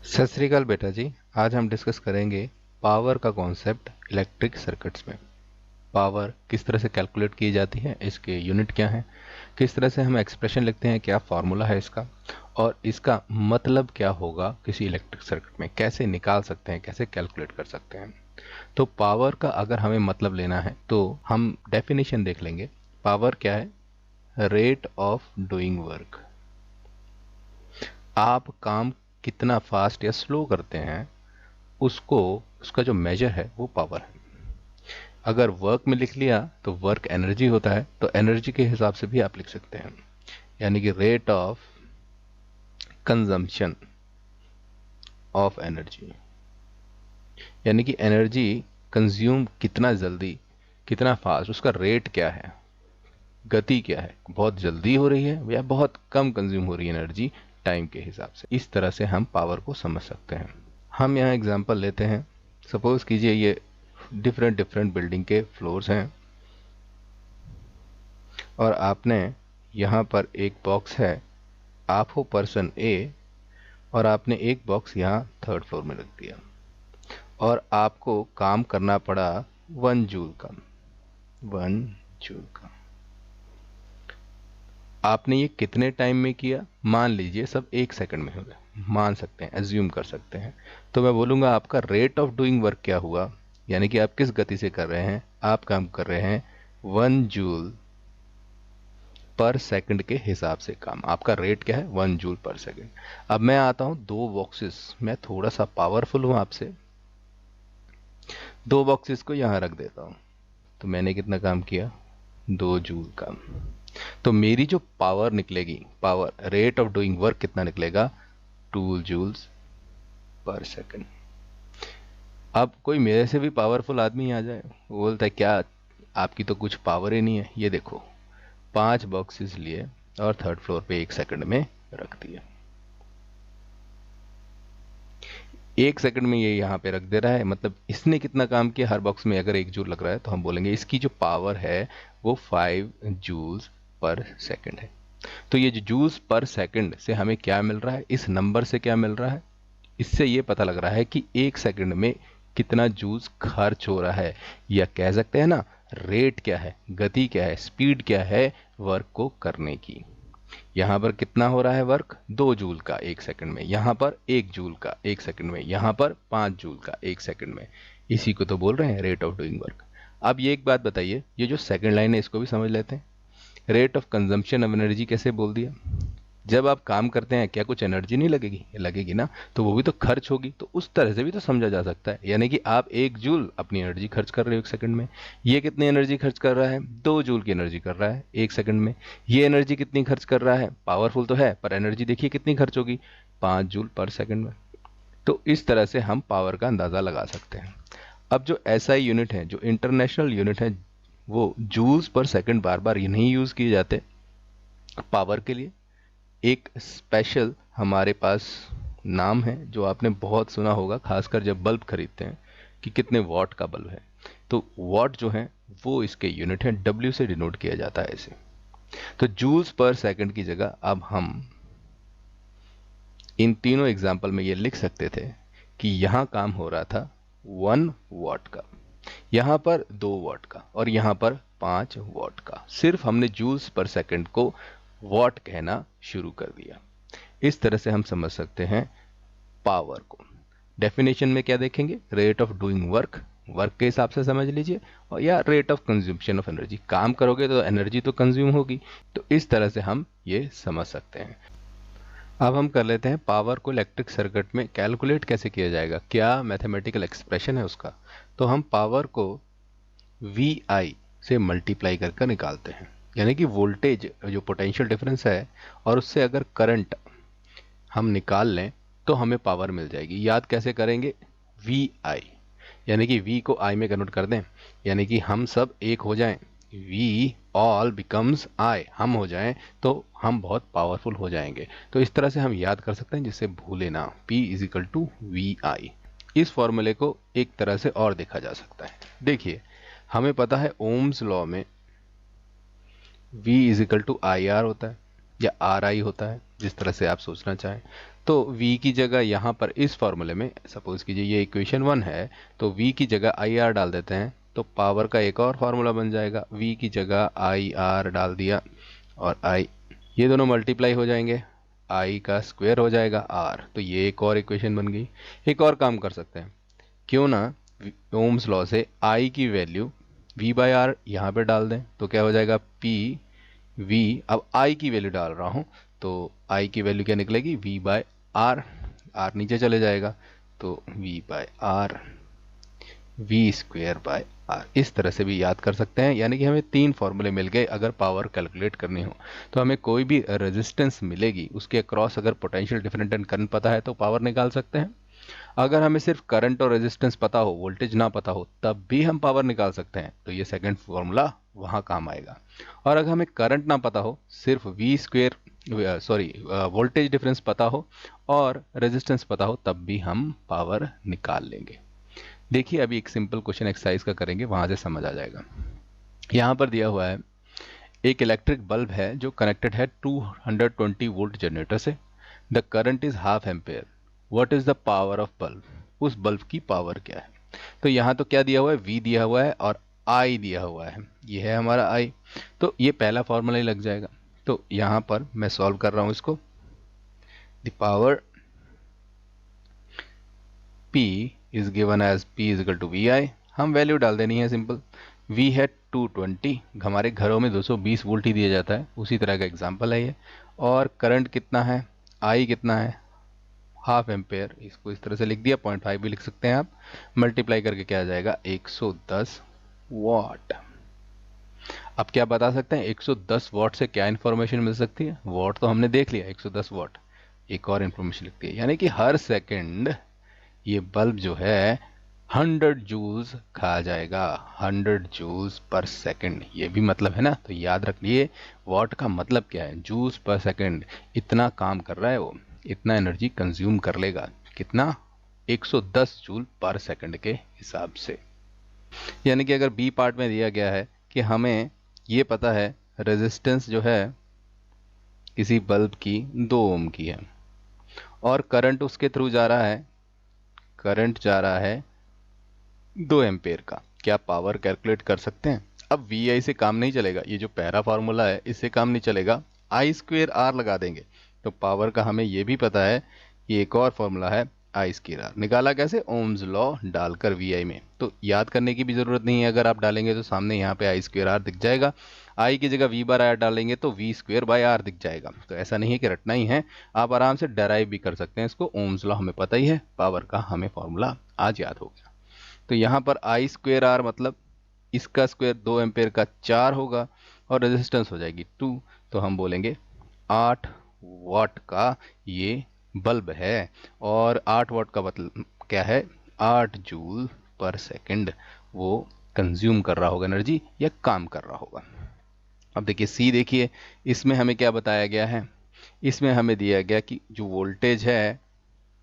सत श्री अकाल बेटा जी। आज हम डिस्कस करेंगे पावर का कॉन्सेप्ट इलेक्ट्रिक सर्किट्स में। पावर किस तरह से कैलकुलेट की जाती है, इसके यूनिट क्या हैं, किस तरह से हम एक्सप्रेशन लिखते हैं, क्या फार्मूला है इसका, और इसका मतलब क्या होगा किसी इलेक्ट्रिक सर्किट में, कैसे निकाल सकते हैं, कैसे कैलकुलेट कर सकते हैं। तो पावर का अगर हमें मतलब लेना है तो हम डेफिनेशन देख लेंगे। पावर क्या है? Rate of doing work. आप काम कितना फास्ट या स्लो करते हैं, उसको उसका जो मेजर है वो पावर है। अगर वर्क में लिख लिया तो वर्क एनर्जी होता है, तो एनर्जी के हिसाब से भी आप लिख सकते हैं, यानी कि rate of consumption of energy, यानी कि एनर्जी कंज्यूम कितना जल्दी, कितना फास्ट, उसका रेट क्या है, गति क्या है, बहुत जल्दी हो रही है या बहुत कम कंज्यूम हो रही है एनर्जी टाइम के हिसाब से। इस तरह से हम पावर को समझ सकते हैं। हम यहाँ एग्जांपल लेते हैं। सपोज कीजिए ये डिफरेंट डिफरेंट बिल्डिंग के फ्लोर्स हैं और आपने यहाँ पर एक बॉक्स है, आप हो पर्सन ए, और आपने एक बॉक्स यहाँ थर्ड फ्लोर में रख दिया और आपको काम करना पड़ा 1 जूल का। 1 जूल का आपने ये कितने टाइम में किया? मान लीजिए सब 1 सेकंड में हो गया, मान सकते हैं, एज्यूम कर सकते हैं। तो मैं बोलूँगा आपका रेट ऑफ डूइंग वर्क क्या हुआ, यानी कि आप किस गति से कर रहे हैं। आप काम कर रहे हैं 1 जूल पर सेकंड के हिसाब से काम। आपका रेट क्या है? 1 जूल पर सेकंड। अब मैं आता हूं 2 बॉक्सेस, मैं थोड़ा सा पावरफुल हूं आपसे, 2 बॉक्सेस को यहां रख देता हूं। तो मैंने कितना काम किया? 2 जूल का। तो मेरी जो पावर निकलेगी, power rate of doing work कितना निकलेगा? 2 जूल्स पर सेकंड। अब कोई मेरे से भी पावरफुल आदमी आ जाए, वो बोलता है क्या आपकी तो कुछ पावर ही नहीं है, ये देखो 5 बॉक्सेस लिए और थर्ड फ्लोर पे 1 सेकंड में रख दिया। 1 सेकंड में ये यहाँ पे रख दे रहा है, मतलब इसने कितना काम किया? हर बॉक्स में अगर 1 जूल लग रहा है तो हम बोलेंगे इसकी जो पावर है वो 5 जूल्स पर सेकंड है। तो ये जो जूल्स पर सेकंड से हमें क्या मिल रहा है, इस नंबर से क्या मिल रहा है, इससे ये पता लग रहा है कि 1 सेकंड में कितना जूल्स खर्च हो रहा है, या कह सकते हैं ना, रेट क्या है, गति क्या है, स्पीड क्या है वर्क को करने की। यहाँ पर कितना हो रहा है वर्क? 2 जूल का 1 सेकंड में, यहाँ पर 1 जूल का 1 सेकंड में, यहाँ पर 5 जूल का 1 सेकंड में। इसी को तो बोल रहे हैं रेट ऑफ डूइंग वर्क। अब ये एक बात बताइए, ये जो सेकंड लाइन है इसको भी समझ लेते हैं। Rate of consumption of energy कैसे बोल दिया? जब आप काम करते हैं क्या कुछ एनर्जी नहीं लगेगी? लगेगी ना, तो वो भी तो खर्च होगी, तो उस तरह से भी तो समझा जा सकता है। यानी कि आप 1 जूल अपनी एनर्जी खर्च कर रहे हो 1 सेकंड में। ये कितनी एनर्जी खर्च कर रहा है? 2 जूल की एनर्जी कर रहा है 1 सेकंड में। ये एनर्जी कितनी खर्च कर रहा है? पावरफुल तो है, पर एनर्जी देखिए कितनी खर्च होगी? 5 जूल पर सेकंड में। तो इस तरह से हम पावर का अंदाजा लगा सकते हैं। अब जो एसआई यूनिट है, जो इंटरनेशनल यूनिट है, वो जूल्स पर सेकंड बार बार ये नहीं यूज किए जाते पावर के लिए। एक स्पेशल हमारे पास नाम है जो आपने बहुत सुना होगा, खासकर जब बल्ब खरीदते हैं कि कितने वॉट का बल्ब है। तो वॉट जो है वो इसके यूनिट है, डब्ल्यू से डिनोट किया जाता है इसे। तो जूल्स पर सेकंड की जगह अब हम इन तीनों एग्जाम्पल में ये लिख सकते थे कि यहाँ काम हो रहा था 1 वॉट का, यहाँ पर 2 वॉट का, और यहाँ पर 5 वॉट का। सिर्फ हमने जूल्स पर सेकंड को वॉट कहना शुरू कर दिया। इस तरह से हम समझ सकते हैं पावर को। डेफिनेशन में क्या देखेंगे? Rate of doing work, work के हिसाब से समझ लीजिए, और या रेट ऑफ कंज्यूम्पशन ऑफ एनर्जी, काम करोगे तो एनर्जी तो कंज्यूम होगी। तो इस तरह से हम ये समझ सकते हैं। अब हम कर लेते हैं पावर को इलेक्ट्रिक सर्किट में कैलकुलेट कैसे किया जाएगा, क्या मैथमेटिकल एक्सप्रेशन है उसका। तो हम पावर को वी आई से मल्टीप्लाई करके निकालते हैं, यानी कि वोल्टेज जो पोटेंशियल डिफरेंस है और उससे अगर करंट हम निकाल लें तो हमें पावर मिल जाएगी। याद कैसे करेंगे? वी आई, यानी कि वी को आई में कन्वर्ट कर दें, यानी कि हम सब एक हो जाएं, वी ऑल बिकम्स आई, हम हो जाएं तो हम बहुत पावरफुल हो जाएंगे। तो इस तरह से हम याद कर सकते हैं जिससे भूले ना, P is equal to V I. इस फॉर्मूले को एक तरह से और देखा जा सकता है। देखिए, हमें पता है ओम्स लॉ में V is equal to I R होता है या आर आई होता है, जिस तरह से आप सोचना चाहें। तो v की जगह यहाँ पर इस फॉर्मूले में सपोज कीजिए ये इक्वेशन 1 है, तो v की जगह आई आर डाल देते हैं, तो पावर का एक और फार्मूला बन जाएगा। v की जगह आई आर डाल दिया और i, ये दोनों मल्टीप्लाई हो जाएंगे, i का स्क्वायर हो जाएगा r, तो ये एक और इक्वेशन बन गई। एक और काम कर सकते हैं, क्यों ना ओम्स लॉ से i की वैल्यू v बाय आर यहाँ पे डाल दें, तो क्या हो जाएगा p v, अब i की वैल्यू डाल रहा हूँ, तो i की वैल्यू क्या निकलेगी v बाय आर, r नीचे चले जाएगा, तो v by R, V square by R. इस तरह से भी याद कर सकते हैं, यानी कि हमें 3 फॉर्मूले मिल गए। अगर पावर कैलकुलेट करनी हो तो हमें कोई भी रेजिस्टेंस मिलेगी, उसके अक्रॉस अगर पोटेंशियल डिफरेंट एंड करंट पता है तो पावर निकाल सकते हैं। अगर हमें सिर्फ करंट और रेजिस्टेंस पता हो, वोल्टेज ना पता हो, तब भी हम पावर निकाल सकते हैं, तो ये सेकंड फॉर्मूला वहाँ काम आएगा। और अगर हमें करंट ना पता हो, सिर्फ वी स्क्वेयर वोल्टेज डिफरेंस पता हो और रेजिस्टेंस पता हो, तब भी हम पावर निकाल लेंगे। देखिए अभी एक सिंपल क्वेश्चन एक्सरसाइज का करेंगे, वहां से समझ आ जाएगा। यहाँ पर दिया हुआ है एक इलेक्ट्रिक बल्ब है जो कनेक्टेड है 220 वोल्ट जनरेटर से। The current is half ampere, what is the power of bulb, उस बल्ब की पावर क्या है। तो यहाँ तो क्या दिया हुआ है, V दिया हुआ है और I दिया हुआ है, ये है हमारा I, तो ये पहला फॉर्मूला ही लग जाएगा। तो यहाँ पर मैं सॉल्व कर रहा हूँ इसको, the power P is given as P is equal to VI, हम वैल्यू डाल देनी है सिंपल। V है 220, हमारे घरों में 220 वोल्ट ही दिया जाता है, उसी तरह का एग्जांपल है ये। और करंट कितना है, I कितना है, हाफ एम्पेयर, इसको इस तरह से लिख दिया, 0.5 भी लिख सकते हैं आप। मल्टीप्लाई करके क्या आ जाएगा 110 वाट। अब क्या बता सकते हैं 110 वाट से क्या इन्फॉर्मेशन मिल सकती है, वाट तो हमने देख लिया 110 वाट, एक और इन्फॉर्मेशन लिखती है, यानी कि हर सेकंड ये बल्ब जो है 100 जूल्स खा जाएगा, 100 जूल्स पर सेकंड, ये भी मतलब है ना। तो याद रखिए वाट का मतलब क्या है, जूल्स पर सेकंड, इतना काम कर रहा है वो, इतना एनर्जी कंज्यूम कर लेगा, कितना 110 जूल पर सेकंड के हिसाब से। यानी कि अगर बी पार्ट में दिया गया है कि हमें ये पता है रेजिस्टेंस जो है किसी बल्ब की 2 ओम की है और करंट उसके थ्रू जा रहा है, करंट जा रहा है 2 एम्पेयर का, क्या पावर कैलकुलेट कर सकते हैं। अब VI से काम नहीं चलेगा, ये जो पहला फार्मूला है इससे काम नहीं चलेगा, I स्क्वेयर R लगा देंगे। तो पावर का हमें ये भी पता है कि एक और फॉर्मूला है I स्क्वेयर R, निकाला कैसे, ओम्स लॉ डालकर VI में। तो याद करने की भी जरूरत नहीं है, अगर आप डालेंगे तो सामने यहाँ पे I स्क्वेयर R दिख जाएगा, I की जगह V बार R डालेंगे तो V स्क्वेयर बाय R दिख जाएगा। तो ऐसा नहीं है कि रटना ही है, आप आराम से डराइव भी कर सकते हैं इसको, ओम्स लॉ हमें पता ही है, पावर का हमें फॉर्मूला आज याद हो गया। तो यहाँ पर I स्क्वेयर R मतलब इसका स्क्वायर 2 एम्पेयर का 4 होगा और रेजिस्टेंस हो जाएगी 2, तो हम बोलेंगे 8 वाट का ये बल्ब है। और 8 वाट का मतलब क्या है, 8 जूल पर सेकंड वो कंज्यूम कर रहा होगा एनर्जी या काम कर रहा होगा। अब देखिए सी, देखिए इसमें हमें क्या बताया गया है, इसमें हमें दिया गया कि जो वोल्टेज है,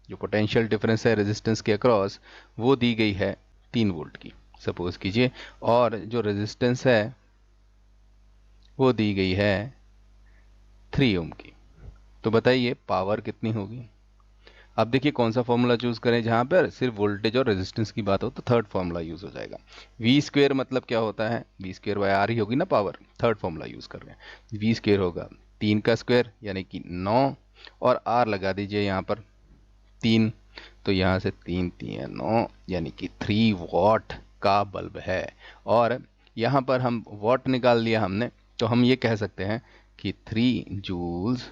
जो पोटेंशियल डिफरेंस है रेजिस्टेंस के अक्रॉस, वो दी गई है 3 वोल्ट की सपोज कीजिए, और जो रेजिस्टेंस है वो दी गई है 3 ओम की। तो बताइए पावर कितनी होगी। अब देखिए कौन सा फॉर्मूला चूज करें, जहां पर सिर्फ वोल्टेज और रेजिस्टेंस की बात हो तो थर्ड फॉर्मूला यूज हो जाएगा। वी स्क्वेयर मतलब क्या होता है, वी स्क्वेयर बाय आर ही होगी ना पावर, थर्ड फॉर्मूला यूज कर रहे हैं। वी स्क्वेयर होगा 3 का स्क्वायर यानी कि 9, और आर लगा दीजिए यहाँ पर 3, तो यहाँ से 3 3 9 यानी कि 3 वॉट का बल्ब है। और यहाँ पर हम वॉट निकाल लिया हमने, तो हम ये कह सकते हैं कि 3 जूल्स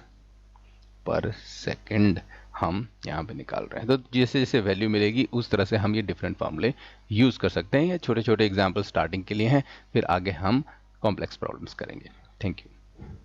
पर सेकंड हम यहाँ पे निकाल रहे हैं। तो जैसे जैसे वैल्यू मिलेगी उस तरह से हम ये डिफरेंट फॉर्मूले यूज़ कर सकते हैं। ये छोटे छोटे एग्जाम्पल स्टार्टिंग के लिए हैं, फिर आगे हम कॉम्प्लेक्स प्रॉब्लम्स करेंगे। Thank you.